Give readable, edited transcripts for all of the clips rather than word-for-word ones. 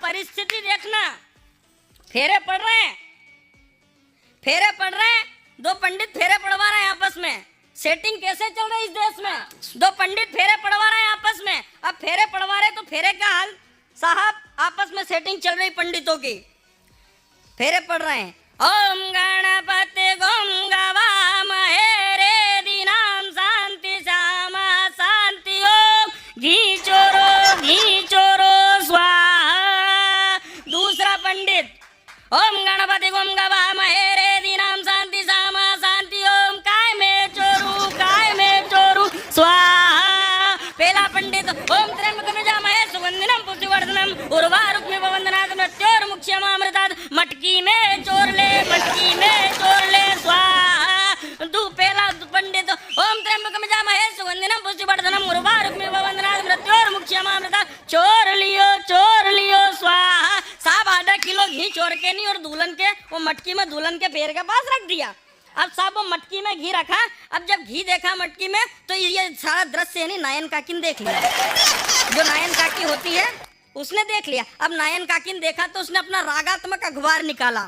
परिस्थिति देखना, फेरे पड़ रहे हैं, फेरे पड़ रहे हैं, दो पंडित फेरे पड़वा रहे हैं आपस में। सेटिंग कैसे चल रही है इस देश में? दो पंडित फेरे पड़वा रहे हैं आपस में। अब फेरे पड़वा रहे तो फेरे का हाल साहब, आपस में सेटिंग चल रही पंडितों की, फेरे पड़ रहे हैं। ओम गणपति गम गवामहे रे दीनाम शांति श्यामा शांति ओम घी चोरो स्वाहा। दूसरा पंडित ओम गणपति गम गवामहे रे दीनाम शांति श्यामा शांति ओम काय में चोरू स्वाहा। पहला पंडित ओम त्र्यंबकं यजामहे सुगंधिनं पुष्टिवर्धनम् उर्वारुकमिव वन्दनात् मृत्योर्मुक्षयमामृतात् मटकी में चोर ले स्वाहा। पहला पंडित ओम त्र्यंबकं यजामहे सुगंधिनं पुष्टिवर्धनम् उर्वारुकमिव वन्दनात् मृत्योर्मुक्षयमामृतात् चोर लियो स्वाहा। साहब आधा किलो घी चोर के नहीं और दुल्हन के वो मटकी में दुल्हन के पैर के पास रख दिया। अब साहब वो मटकी में घी रखा, अब जब घी देखा मटकी में तो ये सारा दृश्य नहीं नायन काकी ने देख लिया। जो नायन काकी होती है उसने देख लिया। अब नायन काकी ने देखा तो उसने अपना रागात्मक अखबार निकाला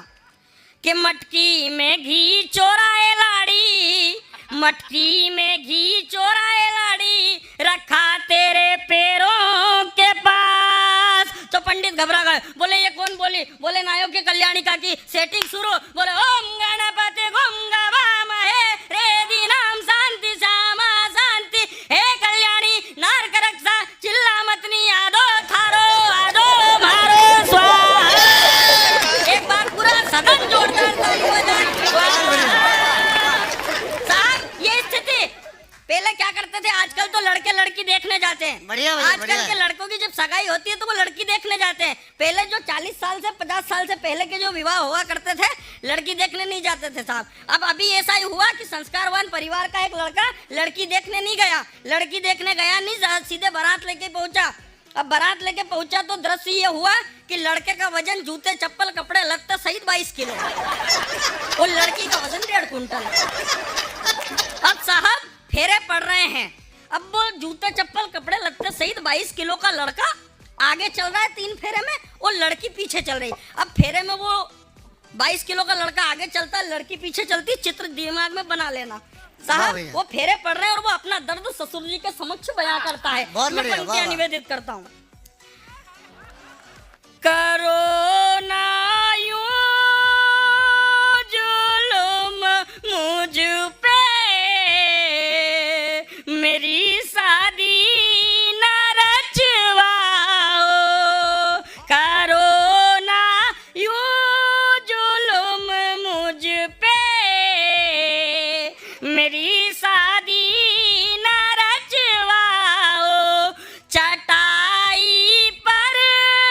कि मटकी में घी चोराए लाड़ी, मटकी में घी चोराए लाड़ी, रखा तेरे पैरों के पास। तो पंडित घबरा गए, बोले ये कौन बोली? बोले नायक की कल्याणी काकी। सेटिंग शुरू, बोले ओम गणपति गम गवामहे रे दीनाम शांति श्यामा शांति। हे कल्याणी नार का रक्षा चिल्ला मतनी आदो थारो मारो स्वाहा। एक बार पूरा सदन जोरदार ताली बजाए। साहब ये स्थिति पहले क्या करते थे, आजकल तो लड़के लड़की देखने जाते हैं। बढ़िया आजकल के लड़कों की जब सगाई होती है तो वो लड़की देखने जाते हैं। पहले जो 40 साल से 50 साल से पहले के जो विवाह हुआ करते थे, लड़की देखने नहीं जाते थे साहब। अब अभी ऐसा ही हुआ कि संस्कारवान परिवार का एक लड़का लड़की देखने नहीं गया, लड़की देखने गया नहीं, सीधे बारात लेके पहुंचा। अब बारात लेके पहुंचा तो दृश्य ये हुआ कि लड़के का वजन जूते चप्पल कपड़े लगता सहित 22 किलो और लड़की का वजन 1.5 कुंटल। अब साहब फेरे पड़ रहे हैं, अब वो जूते चप्पल कपड़े लगते सहित 22 किलो का लड़का आगे चल रहा है 3 फेरे में और लड़की पीछे चल रही। अब फेरे में वो 22 किलो का लड़का आगे चलता है, लड़की पीछे चलती, चित्र दिमाग में बना लेना साहब। वो फेरे पड़ रहे हैं और वो अपना दर्द ससुर जी के समक्ष बयां करता है। मैं पंक्तियां निवेदित करता हूँ। करो ना यूं जुल्म मुझ पे, मेरी शादी न रचवाओ। करो ना यूं जुल्म मुझ पे, मेरी शादी न रचवाओ। चटाई पर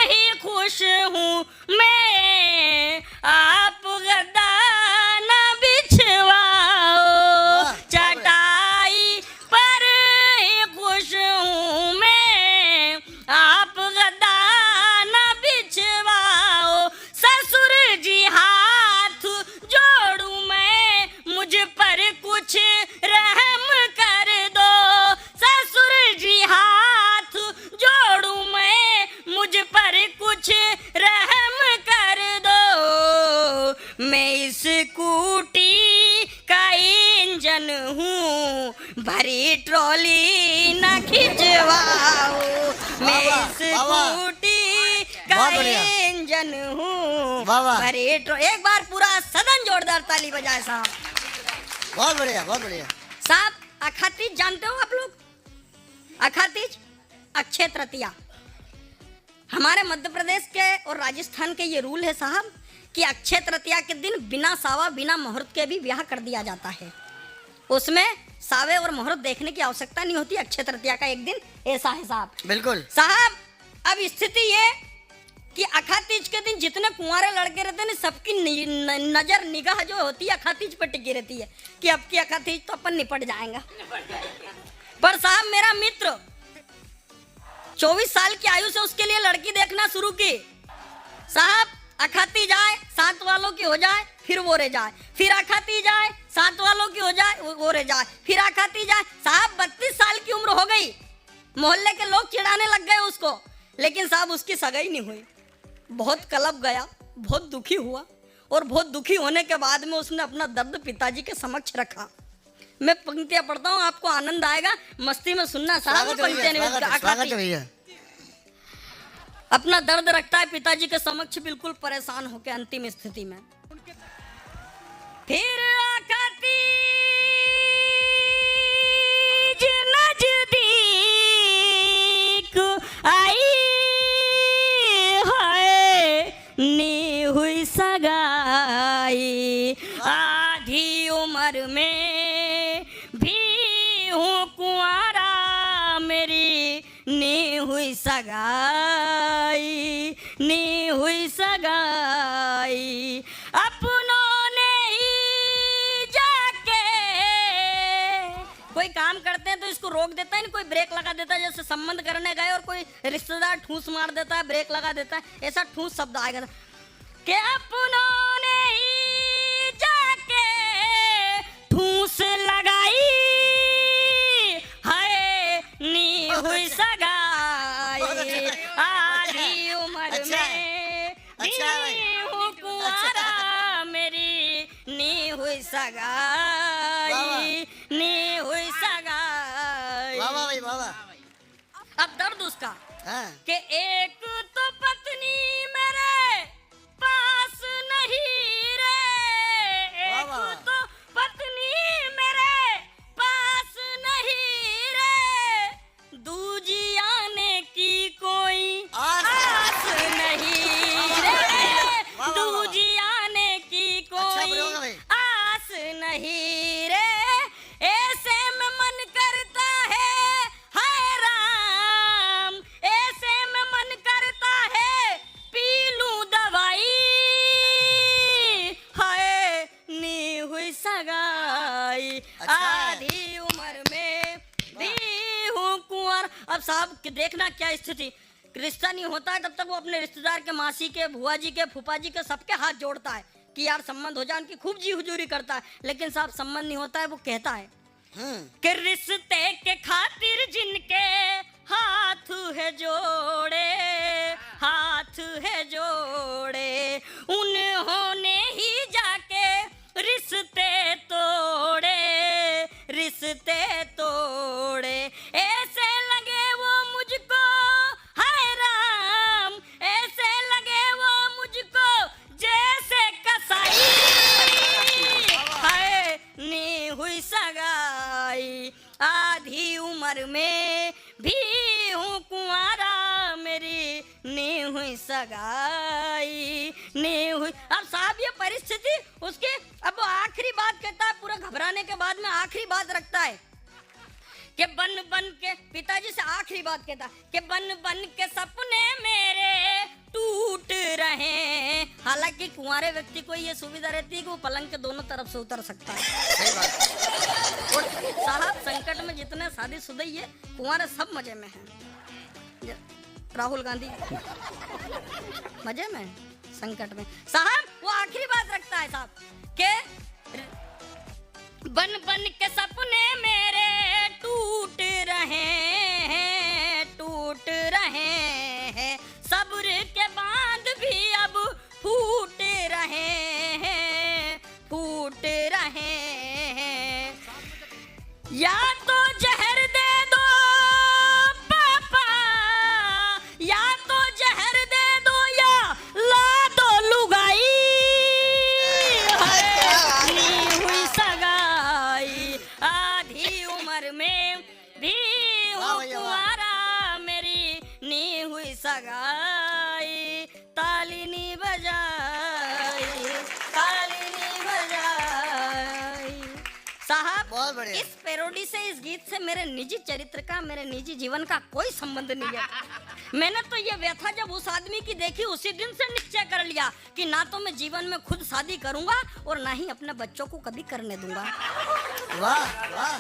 ही खुश हूँ मैं, आप गद्दा न बिछवाओ। चटाई पर ही खुश हूँ मैं, आप गद्दा न बिछवाओ। ससुर जी हाथ जोड़ूं मैं, मुझ पर कुछ रहम कर दो। ससुर जी हाथ जोड़ूं मैं, मुझ पर कुछ रहम कर दो। मैं इस स्कूटी का इंजन हूँ, भरी ट्रॉली न खिंचवाओ। मैं इस स्कूटी का इंजन हूँ, भरी एक बार पूरा सदन जोरदार ताली बजाए साहब। बहुत बढ़िया साहब अक्षय तृतीया जानते हो आप लोग? अक्षय तृतीया अक्षय तृतीया हमारे मध्य प्रदेश के और राजस्थान के ये रूल है साहब कि अक्षय तृतीया के दिन बिना सावा बिना मुहूर्त के भी ब्याह कर दिया जाता है। उसमें सावे और मुहूर्त देखने की आवश्यकता नहीं होती। अक्षय तृतीया का एक दिन ऐसा है साहब। बिल्कुल साहब अब स्थिति ये कि अक्षय तृतीया के दिन जितने कुंवारे लड़के रहते हैं सबकी नजर निगाह जो होती है अक्षय तृतीया पर टिकी रहती है कि अब की अक्षय तृतीया तो अपन निपट जाएगा। पर साहब मेरा मित्र 24 साल की आयु से उसके लिए लड़की देखना शुरू की। साहब अखाती जाए 7 वालों की हो जाए फिर वो रह जाए, फिर अखाती जाए 7 वालों की हो जाए वो रह जाए, फिर अखाती जाए। साहब 32 साल की उम्र हो गई, मोहल्ले के लोग चिढ़ाने लग गए उसको, लेकिन साहब उसकी सगाई नहीं हुई। बहुत कलब गया, बहुत दुखी हुआ और बहुत दुखी होने के बाद में उसने अपना दर्द पिताजी के समक्ष रखा। मैं पंक्तियां पढ़ता हूँ, आपको आनंद आएगा, मस्ती में सुनना साहब। स्वागत है भैया। अपना दर्द रखता है पिताजी के समक्ष, बिल्कुल परेशान होकर अंतिम स्थिति में। फिर आकाती नजदीक आई है, नी हुई सगाई, आधी उम्र में भी हूँ कुंवारा, मेरी नी हुई सगाई, नी हुई सगाई, अपनों ने ही जाके। कोई काम करते हैं तो इसको रोक देता है, कोई ब्रेक लगा देता है, जैसे संबंध करने गए और कोई रिश्तेदार ठूस मार देता है, ब्रेक लगा देता है, ऐसा ठूस शब्द आएगा कि अपनों ने ही जाके ठूस लगाई है, नी हुई सगाई, आधी उम्र में नी हूँ कुंवारा, मेरी नी हुई सगाई, नी हुई सगाई। वाह वाह भाई, वाह वाह। अब दर्द उसका हाँ। कि एक तो पत्नी मेरे पास नहीं रे, एक वाह। तो पत्नी मेरे पास नहीं रे, दूजी आने की कोई आस नहीं रे, दूजी आने की कोई आस नहीं रे, ऐसे में मन करता है, हाय राम, ऐसे में मन करता है पी लूं दवाई, हाय नी हुई सगाई, आधी उम्र में भी हूँ कुंवर। अब साहब देखना क्या स्थिति, रिश्ता नहीं होता है तब तक वो अपने रिश्तेदार के, मासी के, भुआ जी के, फूफा जी के, सबके हाथ जोड़ता है कि यार संबंध हो जाए, उनकी खूब जी हुजूरी करता है। लेकिन साहब संबंध नहीं होता है, वो कहता है कि रिश्ते के खातिर जिनके हाथ है जोड़े, हाथ है जोड़े, उन्होंने ही जाके रिश्ते तोड़े, रिश्ते तोड़े, ऐसे लगे वो मुझको, हाय राम, ऐसे लगे वो मुझको जैसे कसाई, हाय नी हुई सगाई, आधी उम्र में भी हूँ कुंवारा, मेरी नी हुई सगाई, नी हुई। अब साहब ये परिस्थिति उसकी, अब वो आखिरी बात कहता है, पूरा घबराने के बाद में आखिरी बात रखता है कि बन बन के, पिताजी से आखिरी बात कहता कि बन बन के सपने मेरे टूट रहे हैं। हालांकि कुंवारे व्यक्ति को ये सुविधा रहती है कि वो पलंग के दोनों तरफ से उतर सकता है। सही बात। और साहब संकट में जितने शादीशुदा ही है, कुंवारे सब मजे में हैं। राहुल गांधी मजे में, संकट में। साहब वो आखिरी बात रखता है साहब के बन बन के सपने मेरे टूट रहे हैं, टूट रहे हैं, सब्र के बांध भी अब फूट रहे हैं, फूट रहे हैं, या तो जहर दे दो पापा, या तो जहर दे दो, या ला दो लुगाई, नी हुई सगाई, आधी उम्र में भी हूँ कुंवारा, मेरी नी हुई सगाई, ताली नी बजाई, ताली नी बजाई। साहब बहुत बढ़िया। इस पैरोडी से, इस गीत से मेरे निजी चरित्र का, मेरे निजी जीवन का कोई संबंध नहीं है। मैंने तो ये व्यथा जब उस आदमी की देखी, उसी दिन से निश्चय कर लिया कि ना तो मैं जीवन में खुद शादी करूंगा और ना ही अपने बच्चों को कभी करने दूंगा। वाह वाह।